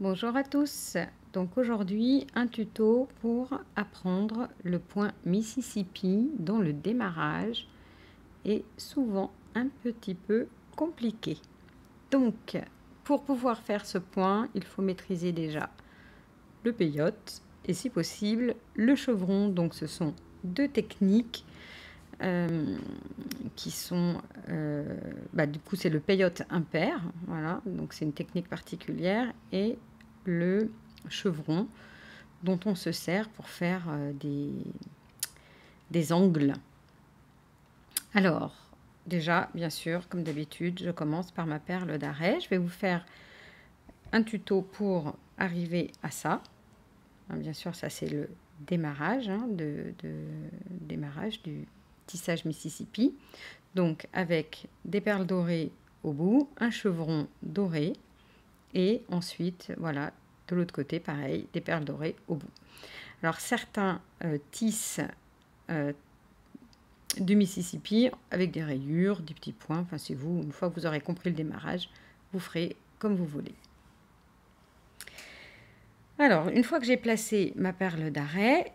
Bonjour à tous. Donc aujourd'hui, un tuto pour apprendre le point Mississippi dont le démarrage est souvent un petit peu compliqué. Donc, pour pouvoir faire ce point, il faut maîtriser déjà le peyote et si possible le chevron. Donc ce sont deux techniques qui sont, du coup c'est le peyote impair, voilà, donc c'est une technique particulière, et le chevron dont on se sert pour faire des angles. Alors, déjà, bien sûr, comme d'habitude, je commence par ma perle d'arrêt. Je vais vous faire un tuto pour arriver à ça. Bien sûr, ça c'est le démarrage, démarrage du tissage Mississippi. Donc avec des perles dorées au bout, un chevron doré, et ensuite, voilà, de l'autre côté, pareil, des perles dorées au bout. Alors certains tissent du Mississippi avec des rayures, des petits points, enfin c'est vous, une fois que vous aurez compris le démarrage, vous ferez comme vous voulez. Alors, une fois que j'ai placé ma perle d'arrêt,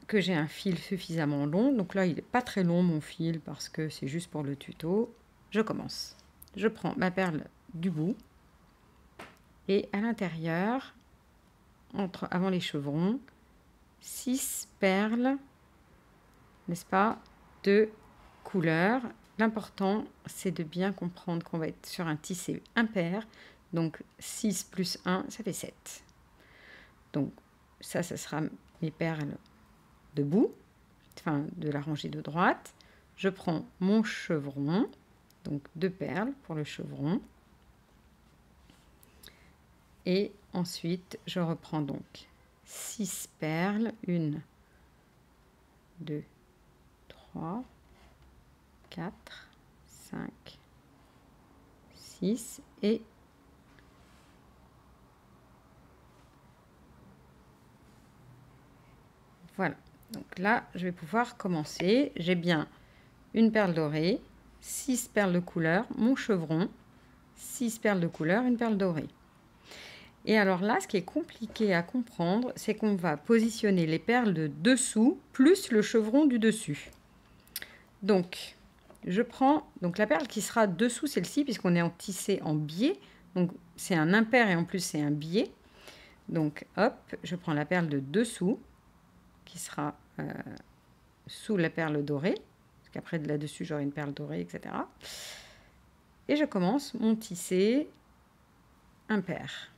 que j'ai un fil suffisamment long, donc là il n'est pas très long mon fil parce que c'est juste pour le tuto, je commence. Je prends ma perle du bout et à l'intérieur, avant les chevrons, 6 perles, n'est-ce pas, de couleur. L'important c'est de bien comprendre qu'on va être sur un tissé impair, donc 6 plus 1 ça fait 7. Donc ça sera mes perles debout, enfin de la rangée de droite. Je prends mon chevron, donc 2 perles pour le chevron, et ensuite je reprends donc 6 perles, 1, 2, 3, 4, 5, 6 et voilà. Donc là, je vais pouvoir commencer. J'ai bien une perle dorée, 6 perles de couleur, mon chevron, 6 perles de couleur, une perle dorée. Et alors là, ce qui est compliqué à comprendre, c'est qu'on va positionner les perles de dessous plus le chevron du dessus. Donc, je prends donc la perle qui sera dessous celle-ci, puisqu'on est en tissé en biais. Donc, c'est un impair et en plus, c'est un biais. Donc, hop, je prends la perle de dessous, qui sera sous la perle dorée, parce qu'après de là-dessus j'aurai une perle dorée, etc. Et je commence mon tissé impair.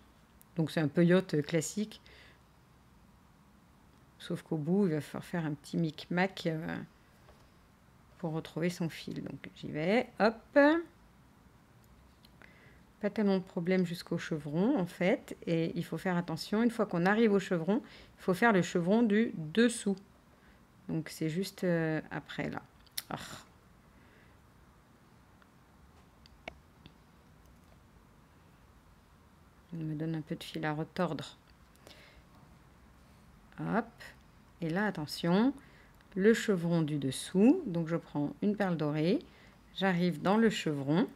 Donc c'est un peyote classique, sauf qu'au bout il va falloir faire un petit micmac pour retrouver son fil. Donc j'y vais, hop. Pas tellement de problème jusqu'au chevron en fait, et il faut faire attention, une fois qu'on arrive au chevron, il faut faire le chevron du dessous. Donc c'est juste après là. Oh. Il me donne un peu de fil à retordre. Hop. Et là, attention, le chevron du dessous. Donc je prends une perle dorée, j'arrive dans le chevron.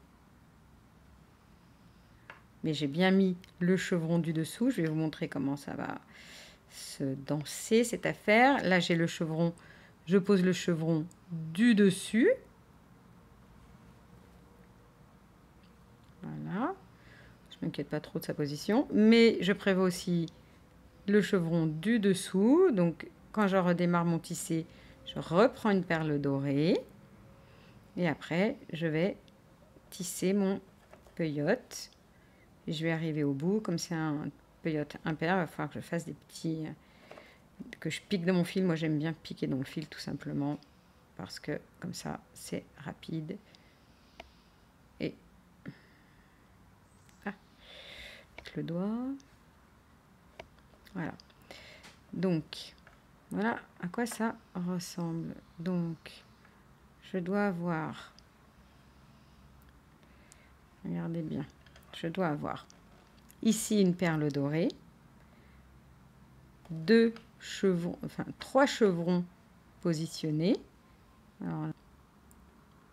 Mais j'ai bien mis le chevron du dessous. Je vais vous montrer comment ça va se danser cette affaire. Là, j'ai le chevron. Je pose le chevron du dessus. Voilà. Je ne m'inquiète pas trop de sa position. Mais je prévois aussi le chevron du dessous. Donc, quand je redémarre mon tissé, je reprends une perle dorée. Et après, je vais tisser mon peyote. Et je vais arriver au bout. Comme c'est un peyote impair, il va falloir que je fasse des petits... que je pique dans mon fil. Moi, j'aime bien piquer dans le fil, tout simplement. Parce que, comme ça, c'est rapide. Et... ah, avec le doigt. Voilà. Donc, voilà à quoi ça ressemble. Donc, je dois avoir... regardez bien. Je dois avoir ici une perle dorée, 2 chevrons, enfin 3 chevrons positionnés. Alors,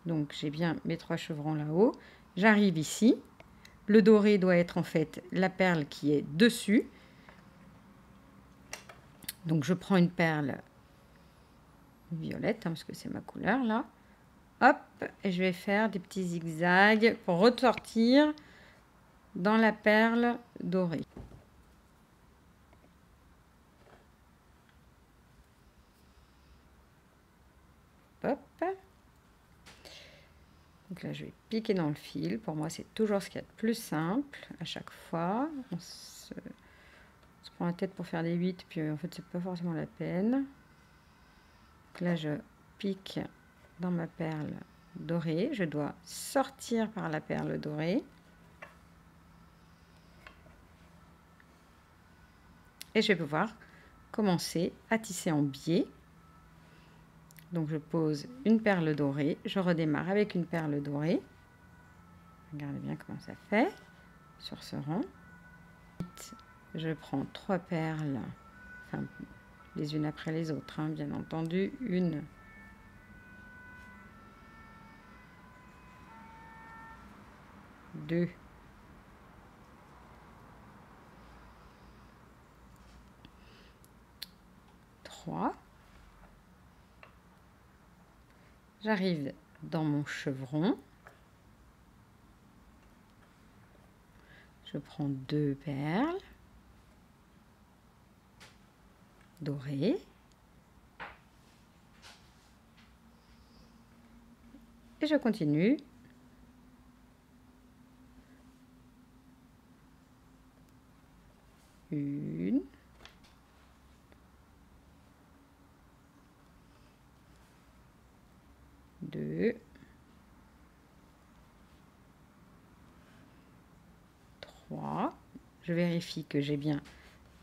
donc j'ai bien mes 3 chevrons là-haut. J'arrive ici, Le doré doit être en fait la perle qui est dessus. Donc je prends une perle violette, hein, parce que c'est ma couleur là. Hop, et je vais faire des petits zigzags pour ressortir dans la perle dorée. Hop. Donc là, je vais piquer dans le fil. Pour moi, c'est toujours ce qu'il y a de plus simple à chaque fois. On se prend la tête pour faire des 8, puis en fait, c'est pas forcément la peine. Donc là, je pique dans ma perle dorée. Je dois sortir par la perle dorée. Et je vais pouvoir commencer à tisser en biais. Donc je pose une perle dorée, je redémarre avec une perle dorée. Regardez bien comment ça fait sur ce rang. Je prends 3 perles, enfin les unes après les autres, hein, bien entendu. 1, 2, 3. J'arrive dans mon chevron. Je prends 2 perles dorées. Et je continue. Une. 2. 3. Je vérifie que j'ai bien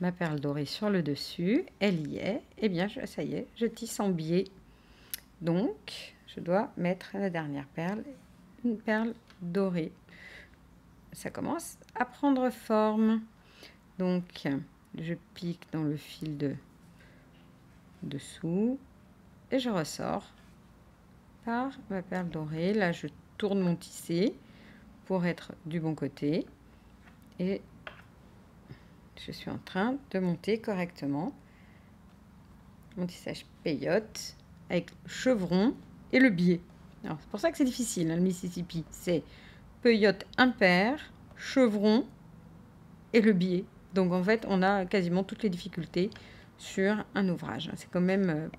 ma perle dorée sur le dessus. Elle y est. Et bien, ça y est, je tisse en biais. Donc, je dois mettre la dernière perle, une perle dorée. Ça commence à prendre forme. Donc, je pique dans le fil de dessous et je ressors par ma perle dorée. Là, je tourne mon tissé pour être du bon côté et je suis en train de monter correctement mon tissage peyote avec le chevron et le biais. Alors, c'est pour ça que c'est difficile, hein, le Mississippi. C'est peyote impair, chevron et le biais. Donc, en fait, on a quasiment toutes les difficultés sur un ouvrage. C'est quand même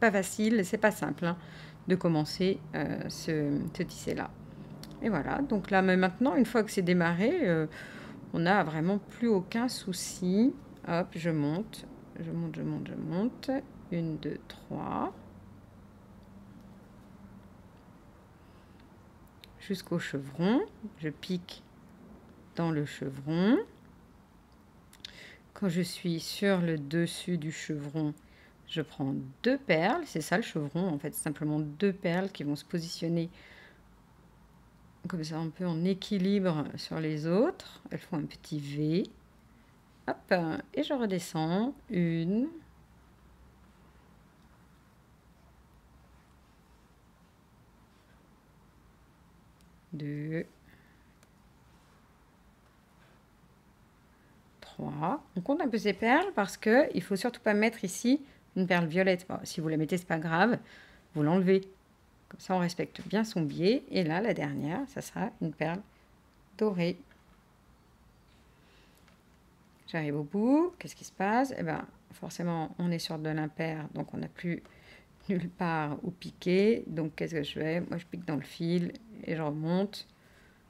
pas facile, c'est pas simple hein, de commencer ce tisser-là. Et voilà, donc là, mais maintenant, une fois que c'est démarré, on n'a vraiment plus aucun souci. Hop, je monte, je monte, je monte, je monte. 1, 2, 3. Jusqu'au chevron. Je pique dans le chevron. Quand je suis sur le dessus du chevron, je prends 2 perles. C'est ça le chevron, en fait, simplement 2 perles qui vont se positionner comme ça un peu en équilibre sur les autres. Elles font un petit V. Hop, et je redescends. 1, 2, 3. On compte un peu ces perles parce qu'il ne faut surtout pas mettre ici une perle violette. Bon, si vous la mettez, ce n'est pas grave, vous l'enlevez. Comme ça, on respecte bien son biais. Et là, la dernière, ça sera une perle dorée. J'arrive au bout. Qu'est-ce qui se passe? Eh bien, forcément, on est sur de l'impair, donc on n'a plus nulle part où piquer. Donc, qu'est-ce que je fais? Moi, je pique dans le fil et je remonte.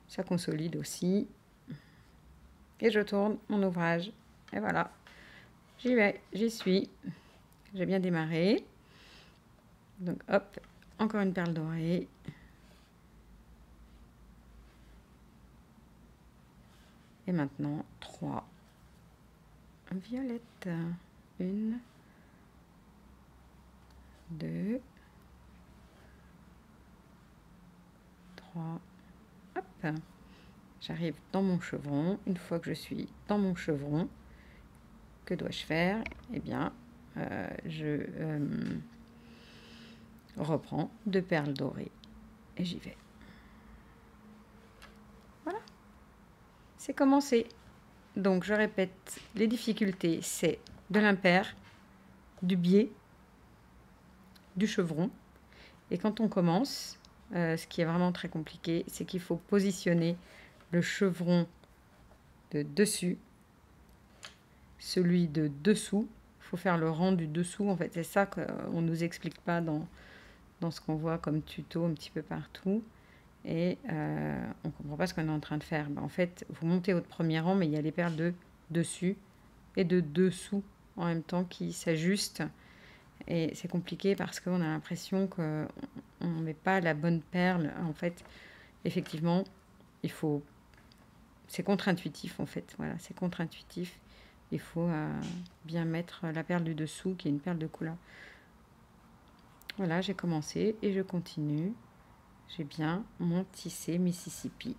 Ça consolide aussi. Et je tourne mon ouvrage. Et voilà. J'y vais, j'y suis. J'ai bien démarré. Donc, hop, encore une perle dorée. Et maintenant, 3 violettes. 1, 2, 3. Hop. J'arrive dans mon chevron. Une fois que je suis dans mon chevron, que dois-je faire? Eh bien, je reprends 2 perles dorées et j'y vais. Voilà. c'est commencé. Donc je répète, les difficultés, c'est de l'impair, du biais, du chevron. Et quand on commence, ce qui est vraiment très compliqué, c'est qu'il faut positionner le chevron de dessus, celui de dessous. Il faut faire le rang du dessous. En fait, c'est ça qu'on ne nous explique pas dans ce qu'on voit comme tuto un petit peu partout. Et on ne comprend pas ce qu'on est en train de faire. En fait, vous montez au premier rang, mais il y a les perles de dessus et de dessous en même temps qui s'ajustent. Et c'est compliqué parce qu'on a l'impression qu'on ne met pas la bonne perle. En fait, effectivement, il faut... C'est contre-intuitif, en fait. Voilà, c'est contre-intuitif. Il faut bien mettre la perle du dessous, qui est une perle de couleur. Voilà, j'ai commencé et je continue. J'ai bien mon tissé Mississippi.